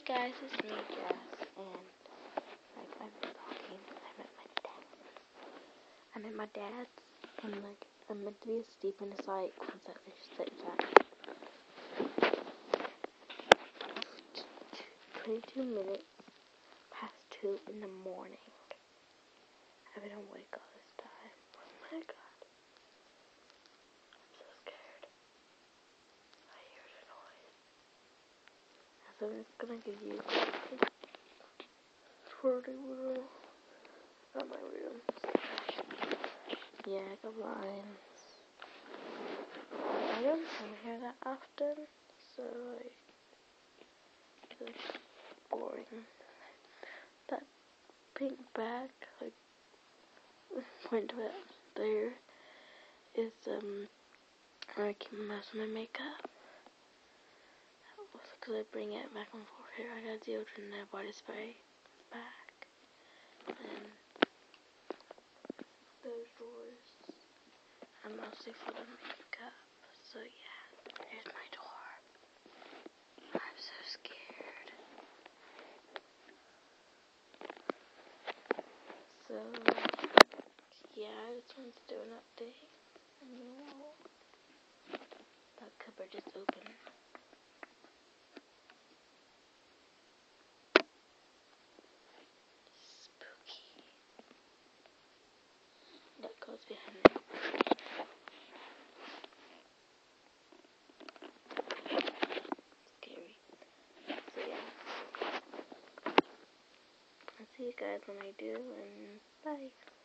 guys, it's me, Jess, and like I've been talking. I'm at my dad's, and like I'm meant to be asleep, and it's like 22 minutes past 2 in the morning. I've been awake all this time. Oh my god, I'm so scared. I hear the noise. So I'm just gonna give you a twirly room. Not my room. Yeah, I got blinds. I don't come here that often, so like, it's boring. That pink bag, like, point to it there, is, where I keep most of my makeup. Because I bring it back and forth here. I got deodorant and a body spray back. And those drawers are mostly full of makeup. So yeah, here's my door. I'm so scared. So yeah, I just wanted to do an update. That cupboard just opened. Spooky. That goes behind me. Scary. So yeah. I'll see you guys when I do, and bye.